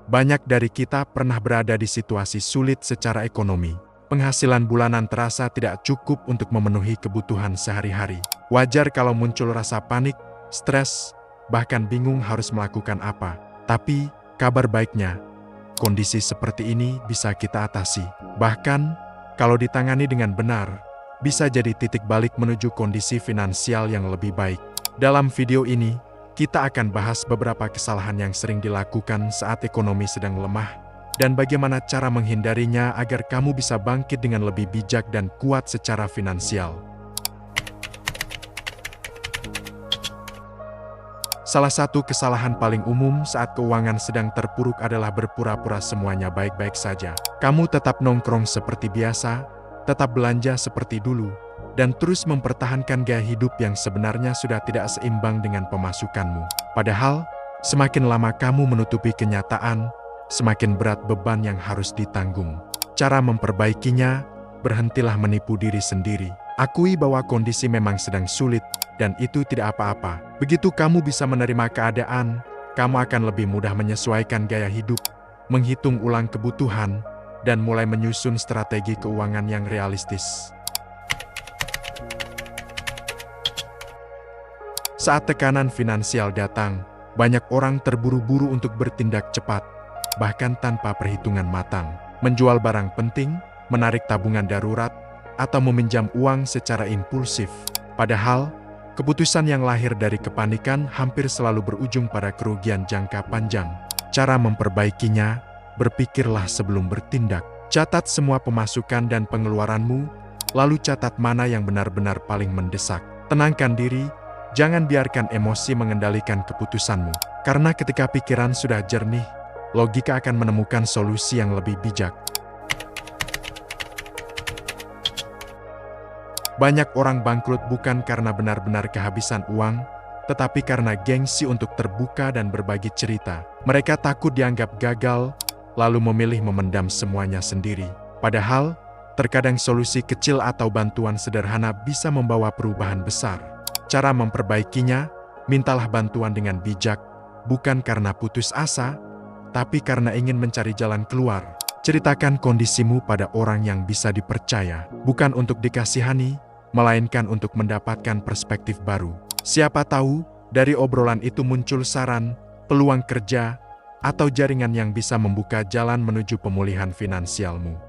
Banyak dari kita pernah berada di situasi sulit secara ekonomi. Penghasilan bulanan terasa tidak cukup untuk memenuhi kebutuhan sehari-hari. Wajar kalau muncul rasa panik, stres, bahkan bingung harus melakukan apa. Tapi, kabar baiknya, kondisi seperti ini bisa kita atasi. Bahkan, kalau ditangani dengan benar, bisa jadi titik balik menuju kondisi finansial yang lebih baik. Dalam video ini, kita akan bahas beberapa kesalahan yang sering dilakukan saat ekonomi sedang lemah, dan bagaimana cara menghindarinya agar kamu bisa bangkit dengan lebih bijak dan kuat secara finansial. Salah satu kesalahan paling umum saat keuangan sedang terpuruk adalah berpura-pura semuanya baik-baik saja. Kamu tetap nongkrong seperti biasa, tetap belanja seperti dulu, dan terus mempertahankan gaya hidup yang sebenarnya sudah tidak seimbang dengan pemasukanmu. Padahal, semakin lama kamu menutupi kenyataan, semakin berat beban yang harus ditanggung. Cara memperbaikinya, berhentilah menipu diri sendiri. Akui bahwa kondisi memang sedang sulit, dan itu tidak apa-apa. Begitu kamu bisa menerima keadaan, kamu akan lebih mudah menyesuaikan gaya hidup, menghitung ulang kebutuhan, dan mulai menyusun strategi keuangan yang realistis. Saat tekanan finansial datang, banyak orang terburu-buru untuk bertindak cepat, bahkan tanpa perhitungan matang, menjual barang penting, menarik tabungan darurat, atau meminjam uang secara impulsif. Padahal, keputusan yang lahir dari kepanikan hampir selalu berujung pada kerugian jangka panjang. Cara memperbaikinya, berpikirlah sebelum bertindak. Catat semua pemasukan dan pengeluaranmu, lalu catat mana yang benar-benar paling mendesak. Tenangkan diri, jangan biarkan emosi mengendalikan keputusanmu. Karena ketika pikiran sudah jernih, logika akan menemukan solusi yang lebih bijak. Banyak orang bangkrut bukan karena benar-benar kehabisan uang, tetapi karena gengsi untuk terbuka dan berbagi cerita. Mereka takut dianggap gagal, lalu memilih memendam semuanya sendiri. Padahal, terkadang solusi kecil atau bantuan sederhana bisa membawa perubahan besar. Cara memperbaikinya, mintalah bantuan dengan bijak, bukan karena putus asa, tapi karena ingin mencari jalan keluar. Ceritakan kondisimu pada orang yang bisa dipercaya, bukan untuk dikasihani, melainkan untuk mendapatkan perspektif baru. Siapa tahu, dari obrolan itu muncul saran, peluang kerja, atau jaringan yang bisa membuka jalan menuju pemulihan finansialmu.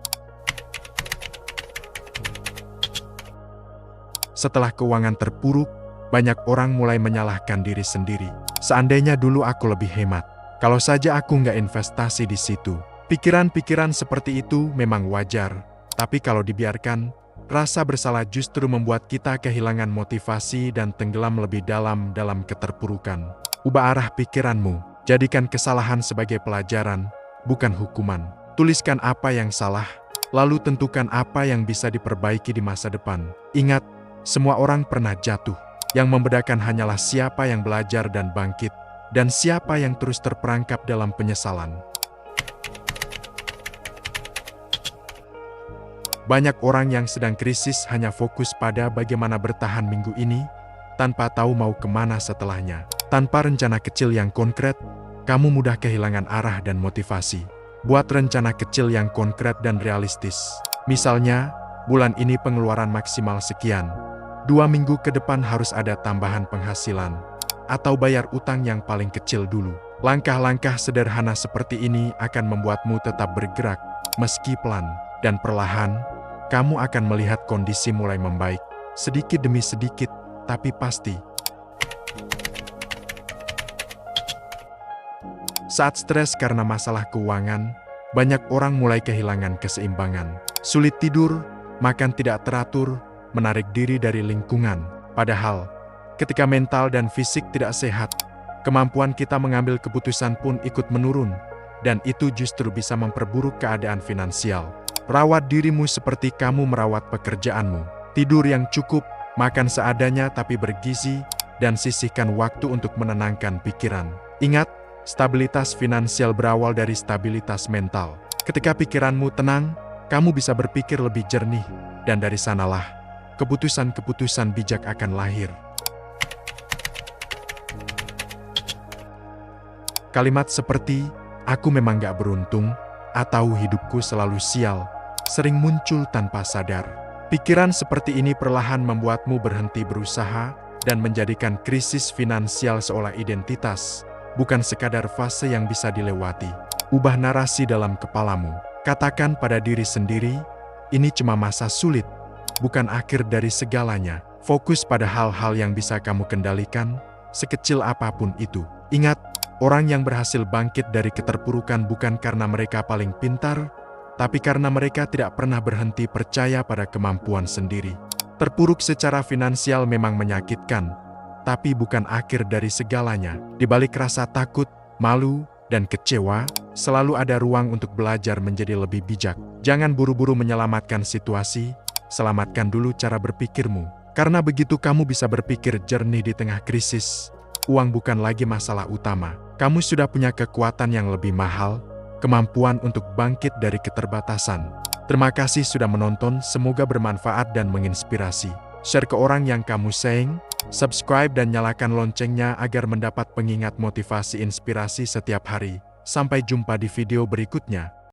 Setelah keuangan terpuruk, banyak orang mulai menyalahkan diri sendiri. Seandainya dulu aku lebih hemat, kalau saja aku nggak investasi di situ. Pikiran-pikiran seperti itu memang wajar, tapi kalau dibiarkan, rasa bersalah justru membuat kita kehilangan motivasi dan tenggelam lebih dalam keterpurukan. Ubah arah pikiranmu, jadikan kesalahan sebagai pelajaran, bukan hukuman. Tuliskan apa yang salah, lalu tentukan apa yang bisa diperbaiki di masa depan. Ingat, semua orang pernah jatuh. Yang membedakan hanyalah siapa yang belajar dan bangkit, dan siapa yang terus terperangkap dalam penyesalan. Banyak orang yang sedang krisis hanya fokus pada bagaimana bertahan minggu ini, tanpa tahu mau kemana setelahnya. Tanpa rencana kecil yang konkret, kamu mudah kehilangan arah dan motivasi. Buat rencana kecil yang konkret dan realistis. Misalnya, bulan ini pengeluaran maksimal sekian. 2 minggu ke depan harus ada tambahan penghasilan, atau bayar utang yang paling kecil dulu. Langkah-langkah sederhana seperti ini akan membuatmu tetap bergerak, meski pelan, dan perlahan, kamu akan melihat kondisi mulai membaik, sedikit demi sedikit, tapi pasti. Saat stres karena masalah keuangan, banyak orang mulai kehilangan keseimbangan. Sulit tidur, makan tidak teratur, menarik diri dari lingkungan. Padahal, ketika mental dan fisik tidak sehat, kemampuan kita mengambil keputusan pun ikut menurun, dan itu justru bisa memperburuk keadaan finansial. Rawat dirimu seperti kamu merawat pekerjaanmu. Tidur yang cukup, makan seadanya tapi bergizi, dan sisihkan waktu untuk menenangkan pikiran. Ingat, stabilitas finansial berawal dari stabilitas mental. Ketika pikiranmu tenang, kamu bisa berpikir lebih jernih, dan dari sanalah keputusan-keputusan bijak akan lahir. Kalimat seperti, Aku memang gak beruntung, atau hidupku selalu sial, sering muncul tanpa sadar. Pikiran seperti ini perlahan membuatmu berhenti berusaha dan menjadikan krisis finansial seolah identitas, bukan sekadar fase yang bisa dilewati. Ubah narasi dalam kepalamu. Katakan pada diri sendiri, ini cuma masa sulit, bukan akhir dari segalanya. Fokus pada hal-hal yang bisa kamu kendalikan, sekecil apapun itu. Ingat, orang yang berhasil bangkit dari keterpurukan bukan karena mereka paling pintar, tapi karena mereka tidak pernah berhenti percaya pada kemampuan sendiri. Terpuruk secara finansial memang menyakitkan, tapi bukan akhir dari segalanya. Di balik rasa takut, malu, dan kecewa, selalu ada ruang untuk belajar menjadi lebih bijak. Jangan buru-buru menyelamatkan situasi, selamatkan dulu cara berpikirmu. Karena begitu kamu bisa berpikir jernih di tengah krisis, uang bukan lagi masalah utama. Kamu sudah punya kekuatan yang lebih mahal, kemampuan untuk bangkit dari keterbatasan. Terima kasih sudah menonton, semoga bermanfaat dan menginspirasi. Share ke orang yang kamu sayang, subscribe dan nyalakan loncengnya agar mendapat pengingat motivasi inspirasi setiap hari. Sampai jumpa di video berikutnya.